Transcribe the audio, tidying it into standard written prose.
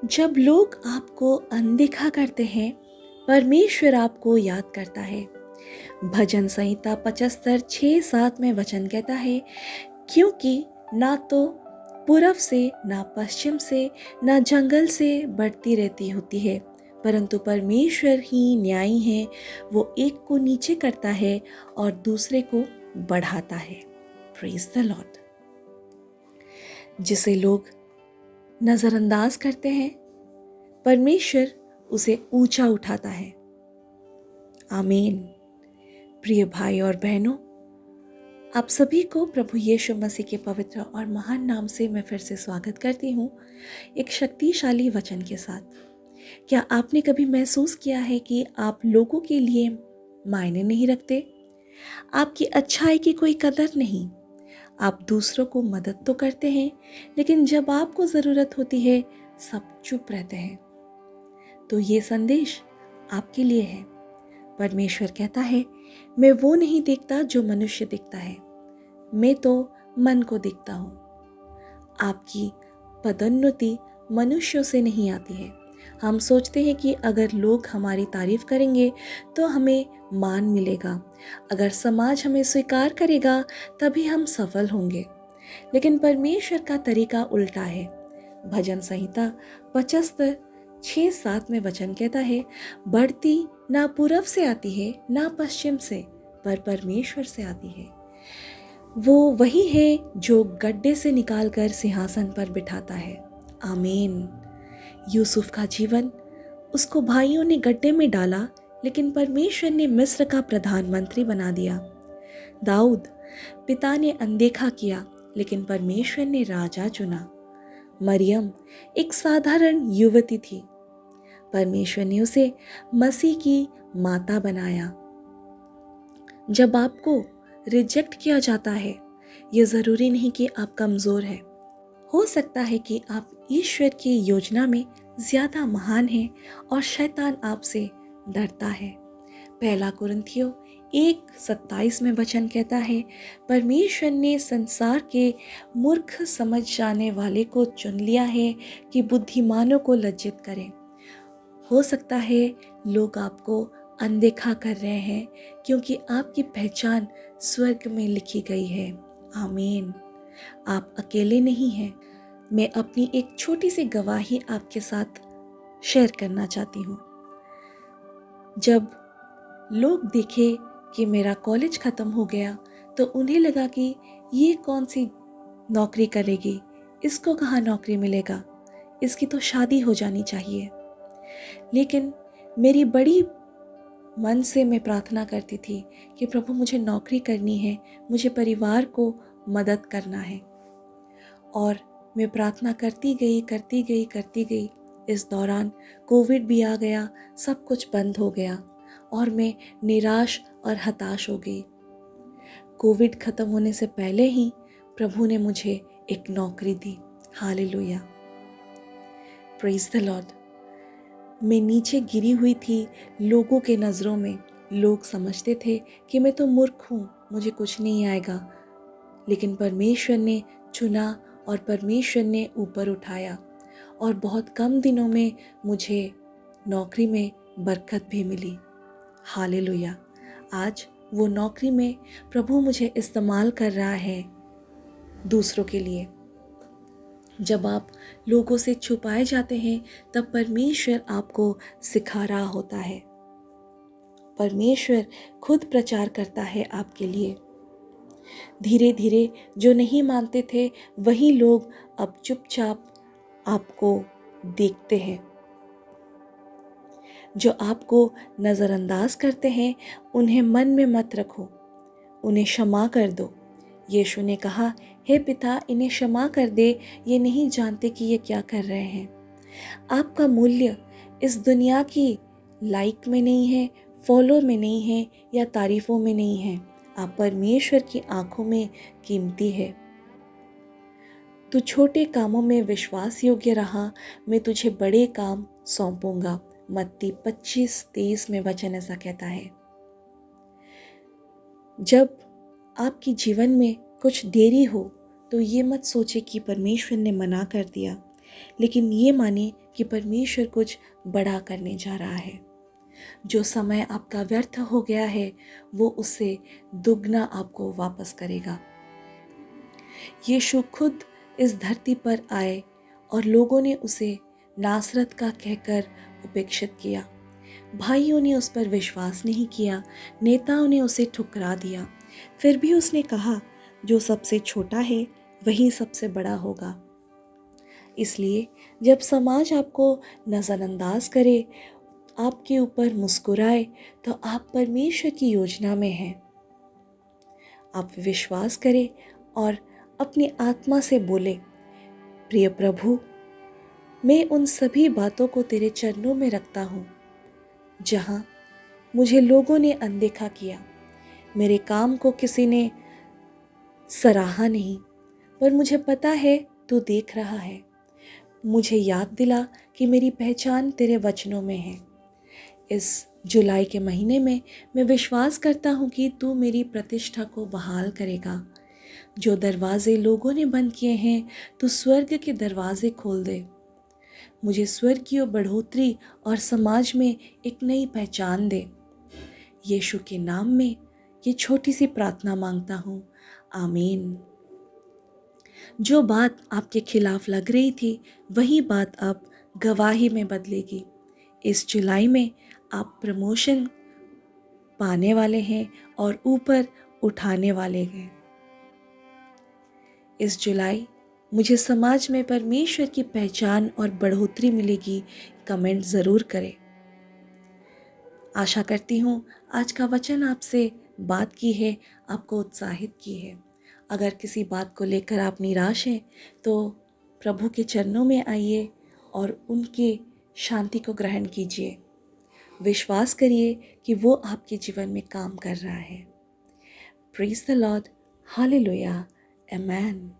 जब लोग आपको अनदेखा करते हैं, परमेश्वर आपको याद करता है। भजन संहिता 75 6-7 में वचन कहता है, क्योंकि ना तो पूरब से, ना पश्चिम से, ना जंगल से बढ़ती रहती होती है, परंतु परमेश्वर ही न्यायी है। वो एक को नीचे करता है और दूसरे को बढ़ाता है। Praise the Lord. जिसे लोग नज़रअंदाज करते हैं, परमेश्वर उसे ऊंचा उठाता है। आमीन। प्रिय भाई और बहनों, आप सभी को प्रभु यीशु मसीह के पवित्र और महान नाम से मैं फिर से स्वागत करती हूँ, एक शक्तिशाली वचन के साथ। क्या आपने कभी महसूस किया है कि आप लोगों के लिए मायने नहीं रखते? आपकी अच्छाई की कोई कदर नहीं। आप दूसरों को मदद तो करते हैं, लेकिन जब आपको ज़रूरत होती है सब चुप रहते हैं। तो ये संदेश आपके लिए है। परमेश्वर कहता है, मैं वो नहीं देखता जो मनुष्य देखता है, मैं तो मन को देखता हूँ। आपकी पदोन्नति मनुष्यों से नहीं आती है। हम सोचते हैं कि अगर लोग हमारी तारीफ करेंगे तो हमें मान मिलेगा, अगर समाज हमें स्वीकार करेगा तभी हम सफल होंगे। लेकिन परमेश्वर का तरीका उल्टा है। भजन संहिता 75 6-7 में वचन कहता है, बढ़ती ना पूरब से आती है ना पश्चिम से, पर परमेश्वर से आती है। वो वही है जो गड्ढे से निकालकर सिंहासन पर बिठाता है। आमीन। यूसुफ का जीवन, उसको भाइयों ने गड्ढे में डाला, लेकिन परमेश्वर ने मिस्र का प्रधानमंत्री बना दिया। दाऊद, पिता ने अनदेखा किया, लेकिन परमेश्वर ने राजा चुना। मरियम एक साधारण युवती थी, परमेश्वर ने उसे मसीह की माता बनाया। जब आपको रिजेक्ट किया जाता है, ये ज़रूरी नहीं कि आप कमज़ोर हैं। हो सकता है कि आप ईश्वर की योजना में ज़्यादा महान हैं और शैतान आपसे डरता है। पहला कुरिन्थियों 1:27 में वचन कहता है, परमेश्वर ने संसार के मूर्ख समझ जाने वाले को चुन लिया है कि बुद्धिमानों को लज्जित करें। हो सकता है लोग आपको अनदेखा कर रहे हैं, क्योंकि आपकी पहचान स्वर्ग में लिखी गई है। आमीन। आप अकेले नहीं हैं। मैं अपनी एक छोटी सी गवाही आपके साथ शेयर करना चाहती हूँ। जब लोग देखे कि मेरा कॉलेज ख़त्म हो गया, तो उन्हें लगा कि ये कौन सी नौकरी करेगी, इसको कहाँ नौकरी मिलेगा, इसकी तो शादी हो जानी चाहिए। लेकिन मेरी बड़ी मन से मैं प्रार्थना करती थी कि प्रभु, मुझे नौकरी करनी है, मुझे परिवार को मदद करना है। और मैं प्रार्थना करती गई। इस दौरान कोविड भी आ गया, सब कुछ बंद हो गया और मैं निराश और हताश हो गई। कोविड ख़त्म होने से पहले ही प्रभु ने मुझे एक नौकरी दी। Hallelujah, praise the lord. मैं नीचे गिरी हुई थी लोगों के नज़रों में। लोग समझते थे कि मैं तो मूर्ख हूँ, मुझे कुछ नहीं आएगा। लेकिन परमेश्वर ने चुना और परमेश्वर ने ऊपर उठाया, और बहुत कम दिनों में मुझे नौकरी में बरकत भी मिली। हालेलुया। आज वो नौकरी में प्रभु मुझे इस्तेमाल कर रहा है दूसरों के लिए। जब आप लोगों से छुपाए जाते हैं, तब परमेश्वर आपको सिखा रहा होता है। परमेश्वर खुद प्रचार करता है आपके लिए। धीरे धीरे जो नहीं मानते थे, वही लोग अब चुपचाप आपको देखते हैं। जो आपको नज़रअंदाज करते हैं, उन्हें मन में मत रखो, उन्हें क्षमा कर दो। यीशु ने कहा, हे पिता, इन्हें क्षमा कर दे, ये नहीं जानते कि ये क्या कर रहे हैं। आपका मूल्य इस दुनिया की लाइक में नहीं है, फॉलो में नहीं है, या तारीफों में नहीं है। आप परमेश्वर की आंखों में कीमती है। तू छोटे कामों में विश्वास योग्य रहा, मैं तुझे बड़े काम सौंपूंगा। मत्ती 25:23 में वचन ऐसा कहता है। जब आपके जीवन में कुछ देरी हो, तो ये मत सोचे कि परमेश्वर ने मना कर दिया, लेकिन ये माने कि परमेश्वर कुछ बड़ा करने जा रहा है। जो समय आपका व्यर्थ हो गया है वो उससे दुगना आपको वापस करेगा। यीशु खुद इस धरती पर आए और लोगों ने उसे नासरत का कहकर उपेक्षित किया। भाइयों ने उस पर विश्वास नहीं किया, नेताओं ने उसे ठुकरा दिया। फिर भी उसने कहा, जो सबसे छोटा है वही सबसे बड़ा होगा। इसलिए जब समाज आपको नज़रअंदाज करे, आपके ऊपर मुस्कुराए, तो आप परमेश्वर की योजना में हैं। आप विश्वास करें और अपनी आत्मा से बोले, प्रिय प्रभु, मैं उन सभी बातों को तेरे चरणों में रखता हूँ जहाँ मुझे लोगों ने अनदेखा किया, मेरे काम को किसी ने सराहा नहीं, पर मुझे पता है तू देख रहा है। मुझे याद दिला कि मेरी पहचान तेरे वचनों में है। इस जुलाई के महीने में मैं विश्वास करता हूँ कि तू मेरी प्रतिष्ठा को बहाल करेगा। जो दरवाजे लोगों ने बंद किए हैं, तू स्वर्ग के दरवाजे खोल दे। मुझे स्वर्गीय बढ़ोतरी और समाज में एक नई पहचान दे। यीशु के नाम में ये छोटी सी प्रार्थना मांगता हूँ, आमीन। जो बात आपके खिलाफ लग रही थी वही बात अब गवाही में बदलेगी। इस जुलाई में आप प्रमोशन पाने वाले हैं और ऊपर उठाने वाले हैं। इस जुलाई मुझे समाज में परमेश्वर की पहचान और बढ़ोतरी मिलेगी, कमेंट ज़रूर करें। आशा करती हूँ आज का वचन आपसे बात की है, आपको उत्साहित की है। अगर किसी बात को लेकर आप निराश हैं तो प्रभु के चरणों में आइए और उनके शांति को ग्रहण कीजिए। विश्वास करिए कि वो आपके जीवन में काम कर रहा है। Praise the Lord, hallelujah, amen.